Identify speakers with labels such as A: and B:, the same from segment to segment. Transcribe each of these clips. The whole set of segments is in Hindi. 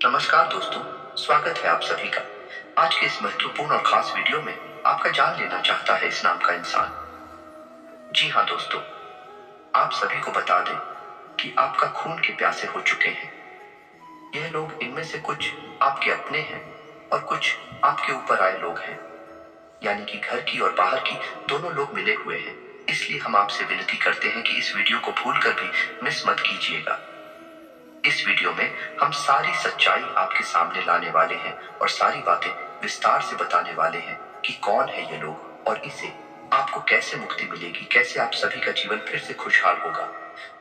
A: नमस्कार दोस्तों, स्वागत है आप सभी का। आज के इस महत्वपूर्ण और खास वीडियो में आपका जान लेना चाहता है इस नाम का इंसान। जी हाँ दोस्तों, आप सभी को बता दें कि आपका खून के प्यासे हो चुके हैं। यह लोग इनमें से कुछ आपके अपने हैं और कुछ आपके ऊपर आए लोग हैं, यानी कि घर की और बाहर की दोनों लोग मिले हुए हैं। इसलिए हम आपसे विनती करते हैं कि इस वीडियो को भूलकर भी मिस मत कीजिएगा। इस वीडियो में हम सारी सच्चाई आपके सामने लाने वाले हैं और सारी बातें विस्तार से बताने वाले हैं कि कौन है ये लोग और इसे आपको कैसे मुक्ति मिलेगी, कैसे आप सभी का जीवन फिर से खुशहाल होगा।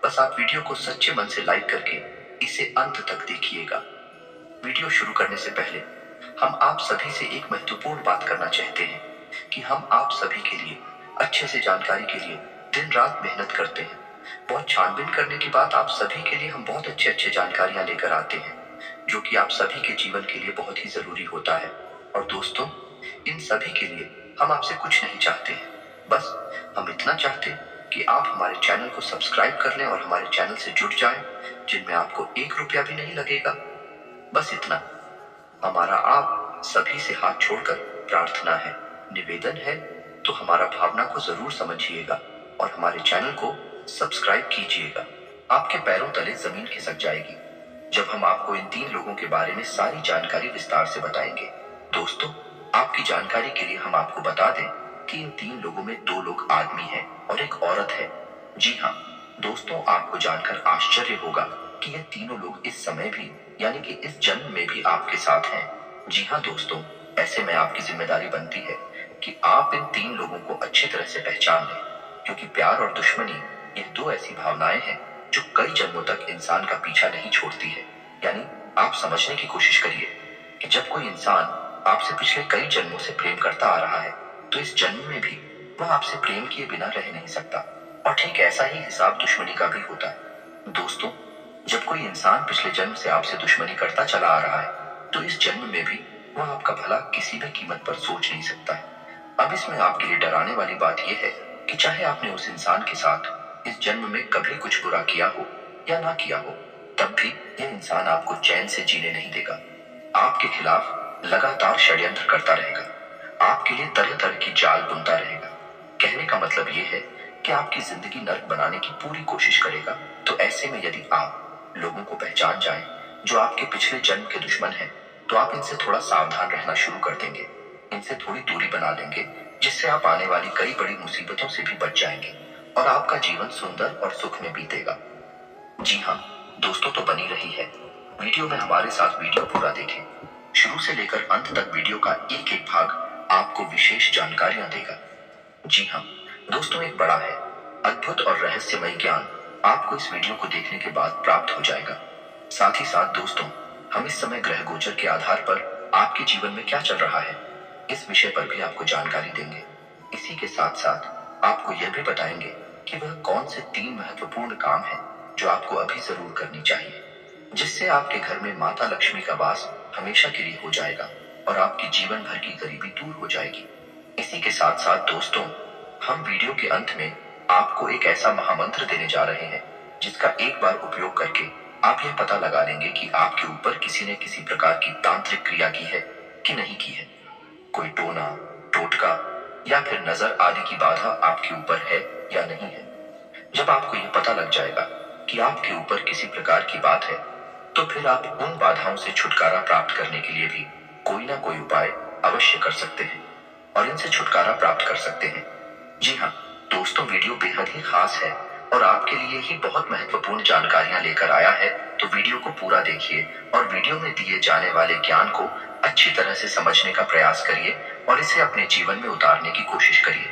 A: बस आप वीडियो को सच्चे मन से लाइक करके इसे अंत तक देखिएगा। वीडियो शुरू करने से पहले हम आप सभी से एक महत्वपूर्ण बात करना चाहते हैं कि हम आप सभी के लिए अच्छे से जानकारी के लिए दिन रात मेहनत करते हैं। बहुत छानबीन करने के बाद आप सभी के लिए हम बहुत अच्छे जानकारियां लेकर आते हैं, जो कि आप सभी के जीवन के लिए बहुत ही जरूरी होता है। और दोस्तों, इन सभी के लिए हम आपसे कुछ नहीं चाहते हैं, बस हम इतना चाहते हैं कि आप हमारे चैनल को सब्सक्राइब कर लें और हमारे चैनल से जुड़ जाएं, जिनमें आपको 1 रुपया भी नहीं लगेगा। बस इतना हमारा आप सभी से हाथ छोड़कर प्रार्थना है, निवेदन है, तो हमारा भावना को जरूर समझिएगा और हमारे चैनल को सब्सक्राइब कीजिएगा। आपके पैरों तले जमीन खिसक जाएगी जब हम आपको इन 3 लोगों के बारे में सारी जानकारी विस्तार से बताएंगे। दोस्तों, आपकी जानकारी के लिए हम आपको बता दें कि इन 3 लोगों में 2 लोग आदमी हैं और एक औरत है। जी हाँ दोस्तों, आपको जानकर आश्चर्य होगा कि ये तीनों लोग इस समय भी, यानी कि इस जन्म में भी आपके साथ हैं। जी हाँ दोस्तों, ऐसे में आपकी जिम्मेदारी बनती है कि आप इन 3 लोगों को अच्छी तरह से पहचान लें, क्योंकि प्यार और दुश्मनी ये 2 ऐसी भावनाएं हैं जो कई जन्मों तक इंसान का पीछा नहीं छोड़ती है। यानी आप समझने की कोशिश करिए कि जब कोई इंसान आपसे पिछले कई जन्मों से प्रेम करता आ रहा है, तो इस जन्म में भी वह आपसे प्रेम किए बिना रह नहीं सकता। और ठीक ऐसा ही हिसाब दुश्मनी का भी होता है। दोस्तों, जब कोई इंसान पिछले जन्म से आपसे दुश्मनी करता चला आ रहा है, तो इस जन्म में भी वह आपका भला किसी भी कीमत पर सोच नहीं सकता है। अब इसमें आपके लिए डराने वाली बात यह है कि चाहे आपने उस इंसान के साथ इस जन्म में कभी कुछ बुरा किया हो या ना किया हो, तब भी यह इंसान आपको चैन से जीने नहीं देगा। आपके खिलाफ लगातार षड्यंत्र करता रहेगा, आपके लिए तरह तरह की जाल बुनता रहेगा। कहने का मतलब यह है कि आपकी जिंदगी नर्क बनाने की पूरी कोशिश करेगा। तो ऐसे में यदि आप लोगों को पहचान जाएं जो आपके पिछले जन्म के दुश्मन हैं, तो आप इनसे थोड़ा सावधान रहना शुरू कर देंगे, इनसे थोड़ी दूरी बना लेंगे, जिससे आप आने वाली कई बड़ी मुसीबतों से भी बच जाएंगे और आपका जीवन सुंदर और सुख में बीतेगा। जी हाँ दोस्तों, तो बनी रही है वीडियो में हमारे साथ। वीडियो पूरा देखें, शुरू से लेकर अंत तक वीडियो का एक एक भाग आपको विशेष जानकारियां देगा। जी हाँ दोस्तों, एक बड़ा है अद्भुत और रहस्यमय ज्ञान आपको इस वीडियो को देखने के बाद प्राप्त हो जाएगा। साथ ही साथ दोस्तों, हम इस समय ग्रह गोचर के आधार पर आपके जीवन में क्या चल रहा है, इस विषय पर भी आपको जानकारी देंगे। इसी के साथ साथ आपको यह भी बताएंगे कि वह कौन से 3 महत्वपूर्ण काम हैं जो आपको अभी जरूर करनी चाहिए, जिससे आपके घर में माता लक्ष्मी का वास हमेशा के लिए हो जाएगा और आपकी जीवन भर की गरीबी दूर हो जाएगी। इसी के साथ साथ दोस्तों, हम वीडियो के अंत में आपको एक ऐसा महामंत्र देने जा रहे हैं जिसका एक बार उपयोग करके आप यह पता लगा लेंगे कि आपके ऊपर किसी ने किसी प्रकार की तांत्रिक क्रिया की है कि नहीं की है। कोई टोना, टोटका या फिर नजर आदि की बाधा आपके ऊपर है या नहीं है। जब आपको यह पता लग जाएगा कि आपके ऊपर किसी प्रकार की बात है, तो फिर आप उन बाधाओं से छुटकारा प्राप्त करने के लिए भी कोई ना कोई उपाय अवश्य कर सकते हैं और इनसे छुटकारा प्राप्त कर सकते हैं। जी हाँ दोस्तों, वीडियो बेहद ही खास है और आपके लिए ही बहुत महत्वपूर्ण जानकारियां लेकर आया है। तो वीडियो को पूरा देखिए और वीडियो में दिए जाने वाले ज्ञान को अच्छी तरह से समझने का प्रयास करिए और इसे अपने जीवन में उतारने की कोशिश करिए।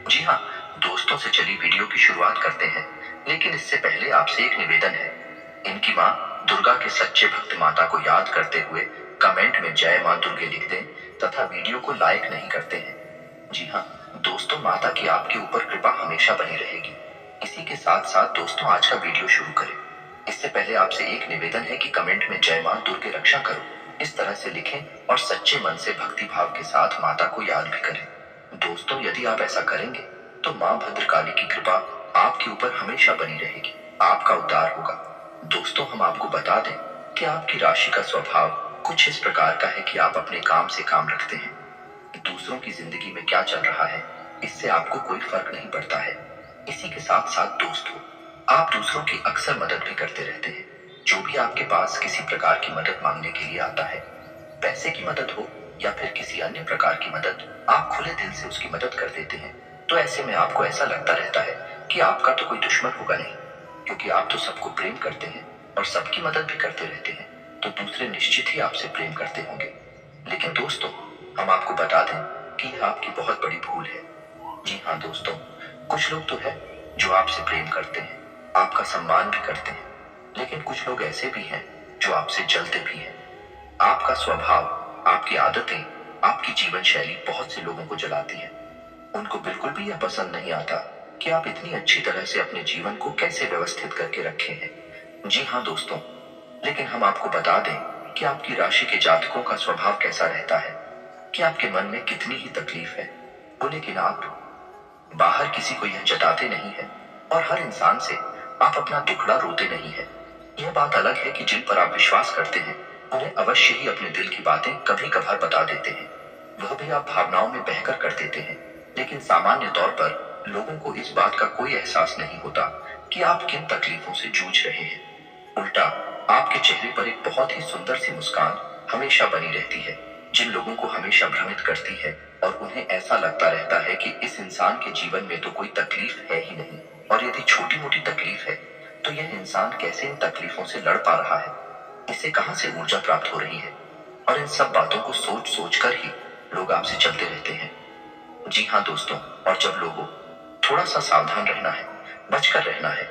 A: जी हाँ दोस्तों, से चलिए वीडियो की शुरुआत करते हैं, लेकिन इससे पहले आपसे एक निवेदन है। इनकी माँ दुर्गा के सच्चे भक्त माता को याद करते हुए कमेंट में जय माँ दुर्गे लिख दें तथा वीडियो को लाइक नहीं करते हैं। जी हाँ दोस्तों, माता की आपके ऊपर कृपा हमेशा बनी रहेगी। इसी के साथ साथ दोस्तों, आज का वीडियो शुरू करें इससे पहले आपसे एक निवेदन है कि कमेंट में जय माँ दुर्गे रक्षा करो इस तरह से लिखें और सच्चे मन से भक्ति भाव के साथ माता को याद भी करें। दोस्तों, यदि आप ऐसा करेंगे तो माँ भद्रकाली की कृपा आपके ऊपर हमेशा बनी रहेगी, आपका उद्धार होगा। दोस्तों, हम आपको बता दें कि आपकी राशि का स्वभाव कुछ इस प्रकार का है कि आप अपने काम से काम रखते हैं। दूसरों की जिंदगी में क्या चल रहा है इससे आपको कोई फर्क नहीं पड़ता है। इसी के साथ साथ दोस्त हो, आप दूसरों की अक्सर मदद भी करते रहते हैं। जो भी आपके पास किसी प्रकार की मदद मांगने के लिए आता है, पैसे की मदद हो या फिर किसी अन्य प्रकार की मदद, आप खुले दिल से उसकी मदद कर देते हैं। तो ऐसे में आपको ऐसा लगता रहता है कि आपका तो कोई दुश्मन होगा नहीं, क्योंकि आप तो सबको प्रेम करते हैं और सबकी मदद भी करते रहते हैं, तो दूसरे निश्चित ही आपसे प्रेम करते होंगे। लेकिन दोस्तों, हम आपको बता दें कि यह आपकी बहुत बड़ी भूल है। जी हाँ दोस्तों, कुछ लोग तो है जो आपसे प्रेम करते हैं, आपका सम्मान भी करते हैं, लेकिन कुछ लोग ऐसे भी हैं जो आपसे जलते भी हैं। आपका स्वभाव, आपकी आदतें, आपकी जीवन शैली बहुत से लोगों को जलाती है। उनको बिल्कुल भी यह पसंद नहीं आता कि आप इतनी अच्छी तरह से अपने जीवन को कैसे व्यवस्थित करके रखे हैं। जी हाँ दोस्तों, लेकिन हम आपको बता दें कि आपकी राशि के जातकों का स्वभाव कैसा रहता है, कि आपके मन में कितनी ही तकलीफ है वो, लेकिन आप बाहर किसी को यह जताते नहीं है और हर इंसान से आप अपना दुखड़ा रोते नहीं है। यह बात अलग है कि जिन पर आप विश्वास करते हैं उन्हें अवश्य ही अपने दिल की बातें कभी कभार बता देते हैं, वह भी आप भावनाओं में बहकर कर देते हैं। लेकिन सामान्य तौर पर लोगों को इस बात का कोई एहसास नहीं होता कि आप किन तकलीफों से जूझ रहे हैं। उल्टा आपके चेहरे पर एक बहुत ही सुंदर सी मुस्कान हमेशा बनी रहती है, जिन लोगों को हमेशा भ्रमित करती है और उन्हें ऐसा लगता रहता है कि इस इंसान के जीवन में तो कोई तकलीफ है ही नहीं, और यदि छोटी मोटी तकलीफ है तो यह इंसान कैसे इन तकलीफों से लड़ पा रहा है, इसे कहां से ऊर्जा प्राप्त हो रही है। और इन सब बातों को सोच सोच कर ही लोग आपसे चलते रहते हैं। जी हाँ दोस्तों, और जब लोगों, थोड़ा सा सावधान रहना है, बचकर रहना है।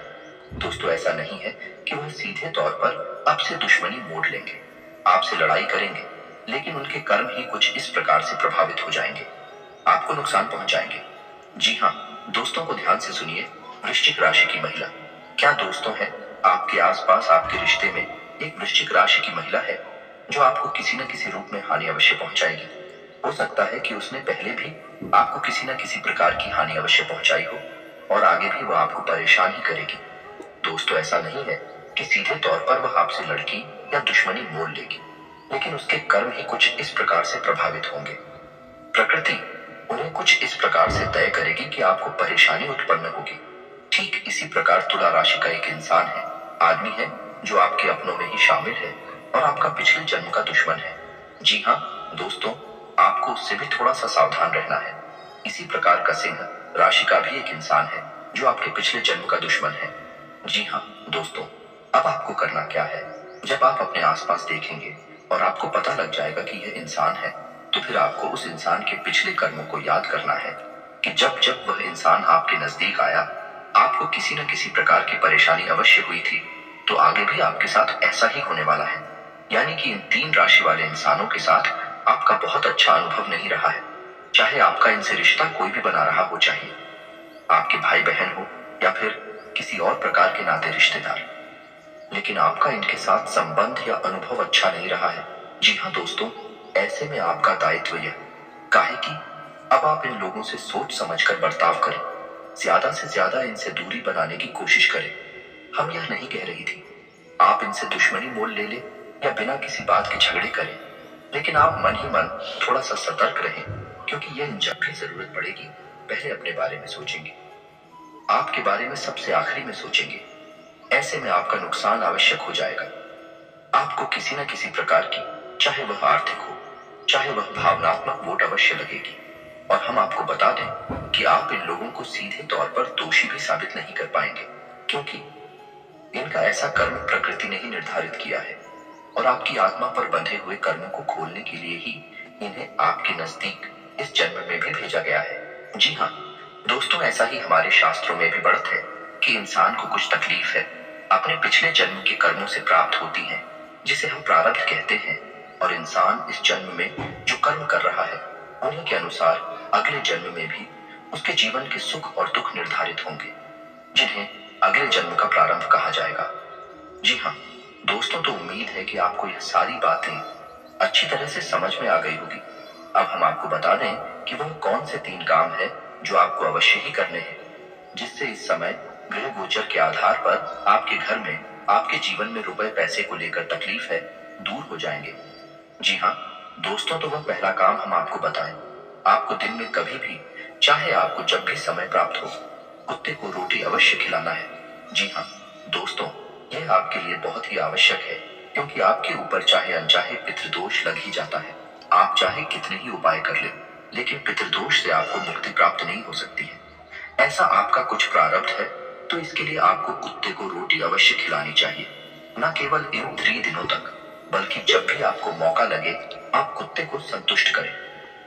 A: दोस्तों, ऐसा नहीं है कि वह सीधे तौर पर आपसे दुश्मनी मोड़ लेंगे, आपसे लड़ाई करेंगे, लेकिन उनके कर्म ही कुछ इस प्रकार से प्रभावित हो जाएंगे, आपको नुकसान पहुंचाएंगे। जी हाँ दोस्तों को ध्यान से सुनिए। वृश्चिक राशि की महिला, क्या दोस्तों है आपके आसपास आपके रिश्ते में एक वृश्चिक राशि की महिला है जो आपको किसी न किसी रूप में हानि अवश्य पहुंचाएगी। हो सकता है कि उसने पहले भी आपको किसी न किसी प्रकार की हानि अवश्य पहुंचाई हो और आगे भी वह आपको परेशान ही करेगी। दोस्तों, ऐसा नहीं है कि सीधे तौर पर वह आपसे लड़की या दुश्मनी मोल लेगी, लेकिन उसके कर्म ही कुछ इस प्रकार से प्रभावित होंगे। प्रकृति उन्हें कुछ इस प्रकार से तय करेगी कि आपको परेशानी उत्पन्न होगी। ठीक इसी प्रकार तुला राशि का एक इंसान है, आदमी है जो आपके अपनों में ही शामिल है और आपका पिछले जन्म का दुश्मन है। जी हाँ दोस्तों, आपको उससे भी थोड़ा सा सावधान रहना है। इसी प्रकार का सिंह राशि का भी एक इंसान है जो आपके पिछले जन्म का दुश्मन है। जी हाँ दोस्तों, अब आपको करना क्या है, जब आप अपने आसपास देखेंगे और आपको पता लग जाएगा कि यह इंसान है, तो फिर आपको उस इंसान के पिछले कर्मों को याद करना है कि जब जब वह इंसान आपके नजदीक आया, आपको किसी न किसी प्रकार की परेशानी अवश्य हुई थी, तो आगे भी आपके साथ ऐसा ही होने वाला है। यानी कि इन 3 राशि वाले इंसानों के साथ आपका बहुत अच्छा अनुभव नहीं रहा है, चाहे आपका इनसे रिश्ता कोई भी बना रहा हो, चाहे आपके भाई बहन हो या फिर किसी और प्रकार के नाते रिश्तेदार, लेकिन आपका इनके साथ संबंध या अनुभव अच्छा नहीं रहा है। जी हाँ दोस्तों, ऐसे में आपका दायित्व यह काहे कि अब आप इन लोगों से सोच समझकर बर्ताव करें, ज्यादा से ज्यादा इनसे दूरी बनाने की कोशिश करें। हम यह नहीं कह रही थी आप इनसे दुश्मनी मोल ले ले या बिना किसी बात के झगड़े करें, लेकिन आप मन ही मन थोड़ा सा सतर्क रहें, क्योंकि यह जब भी जरूरत पड़ेगी पहले अपने बारे में सोचेंगे, आपके बारे में सबसे आखिरी में सोचेंगे। ऐसे में आपका नुकसान आवश्यक हो जाएगा। आपको किसी न किसी प्रकार की, चाहे वह आर्थिक हो चाहे वह भावनात्मक वोट अवश्य लगेगी। और हम आपको बता दें कि आप इन लोगों को सीधे तौर पर दोषी भी साबित नहीं कर पाएंगे, क्योंकि इनका ऐसा कर्म प्रकृति ने ही निर्धारित किया है और आपकी आत्मा पर बंधे हुए कर्मों को खोलने के लिए ही इन्हें आपके नजदीक इस जन्म में भी भेजा गया है। जी हाँ दोस्तों, ऐसा ही हमारे शास्त्रों में भी बढ़त है कि इंसान को कुछ तकलीफ है अपने पिछले जन्म के कर्मों से प्राप्त होती है, जिसे हम प्रारब्ध कहते हैं, और इंसान इस जन्म में जो कर्म कर रहा है उन्हीं के अनुसार अगले जन्म में भी उसके जीवन के सुख और दुख निर्धारित होंगे, जिन्हें अगले जन्म का प्रारंभ कहा जाएगा। जी हाँ दोस्तों, तो उम्मीद है कि आपको यह सारी बातें अच्छी तरह से समझ में आ गई होगी। अब हम आपको बता दें कि वह कौन से 3 काम है जो आपको अवश्य ही करने हैं, जिससे इस समय ग्रह गोचर के आधार पर आपके घर में आपके जीवन में रुपए पैसे को लेकर तकलीफ है, दूर हो जाएंगे। जी हाँ दोस्तों, तो वह पहला काम हम आपको बताएं। आपको दिन में कभी भी, चाहे आपको जब भी समय प्राप्त हो, कुत्ते को रोटी अवश्य खिलाना है। जी हाँ दोस्तों, यह आपके लिए बहुत ही आवश्यक है, क्योंकि आपके ऊपर चाहे अनचाहे पितृदोष लग ही जाता है। आप चाहे कितने ही उपाय कर ले, लेकिन पितृदोष से आपको मुक्ति प्राप्त नहीं हो सकती है। ऐसा आपका कुछ प्रारब्ध है, तो इसके लिए आपको कुत्ते को रोटी अवश्य खिलानी चाहिए। न केवल इन 3 दिनों तक, बल्कि जब भी आपको मौका लगे, आप कुत्ते को संतुष्ट करें।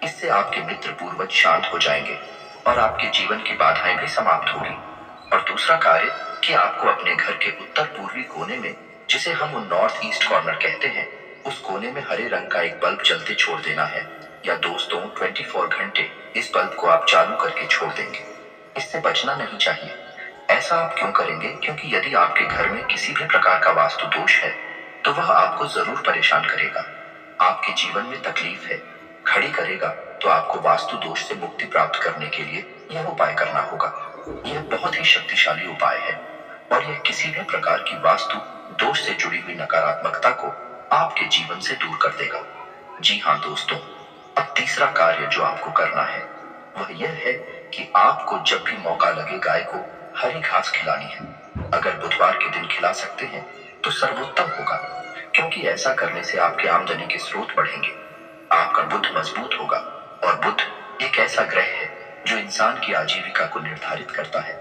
A: इससे आपके मित्र पूर्वज शांत हो जाएंगे और आपके जीवन की बाधाएं भी समाप्त होगी। और दूसरा कार्य कि आपको अपने घर के उत्तर पूर्वी कोने में, जिसे हम नॉर्थ ईस्ट कॉर्नर कहते हैं, उस कोने में हरे रंग का एक बल्ब जलते छोड़ देना है। या दोस्तों 24 घंटे इस बल्ब को आप चालू करके छोड़ देंगे। इससे बचना नहीं चाहिए। ऐसा आप क्यों करेंगे? क्योंकि यदि आपके घर में किसी भी प्रकार का वास्तु दोष है, तो वह आपको जरूर परेशान करेगा, आपके जीवन में तकलीफ है खड़ी करेगा। तो आपको वास्तु दोष से मुक्ति प्राप्त करने के लिए यह उपाय करना होगा। यह बहुत ही शक्तिशाली उपाय है और यह किसी भी प्रकार की वास्तु दोष से जुड़ी हुई नकारात्मकता को आपके जीवन से दूर कर देगा। जी हाँ दोस्तों, अब तीसरा कार्य जो आपको करना है वह यह है कि आपको जब भी मौका लगे गाय को हरी घास खिलानी है। अगर बुधवार के दिन खिला सकते हैं तो सर्वोत्तम होगा, क्योंकि ऐसा करने से आपकी आमदनी के स्रोत बढ़ेंगे, आपका बुद्ध मजबूत होगा। और बुद्ध एक ऐसा ग्रह है जो इंसान की आजीविका को निर्धारित करता है,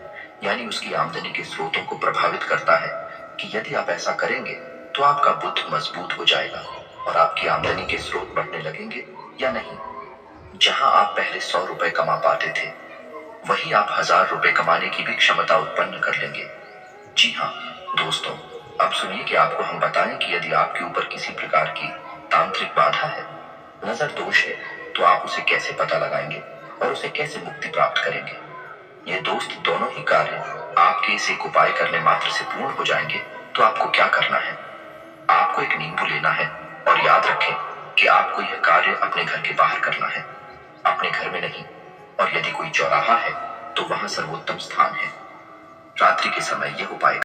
A: यानी उसकी आमदनी के स्रोतों को प्रभावित करता है कि यदि आप ऐसा करेंगे तो आपका बुद्ध मजबूत हो जाएगा और आपकी आमदनी के स्रोत बढ़ने लगेंगे या नहीं। जहां आप पहले 100 रुपए कमा पाते थे, वही आप 1000 रुपए कमाने की भी क्षमता उत्पन्न कर लेंगे। जी हाँ दोस्तों, अब सुनिए कि आपको हम बताएं कि यदि आपके ऊपर किसी प्रकार की तांत्रिक बाधा है, नजर दोष है, तो आप उसे कैसे पता लगाएंगे और उसे कैसे मुक्ति प्राप्त करेंगे। ये दोस्त दोनों ही कार्य आपके इस एक उपाय करने मात्र से पूर्ण हो जाएंगे। तो आपको क्या करना है? आपको एक नींबू लेना है और याद रखें कि आपको यह कार्य अपने घर के बाहर करना है, अपने घर में नहीं। और यदि कोई चौराहा है तो वहां सर्वोत्तम स्थान है। रात्रि के समय यह उपाय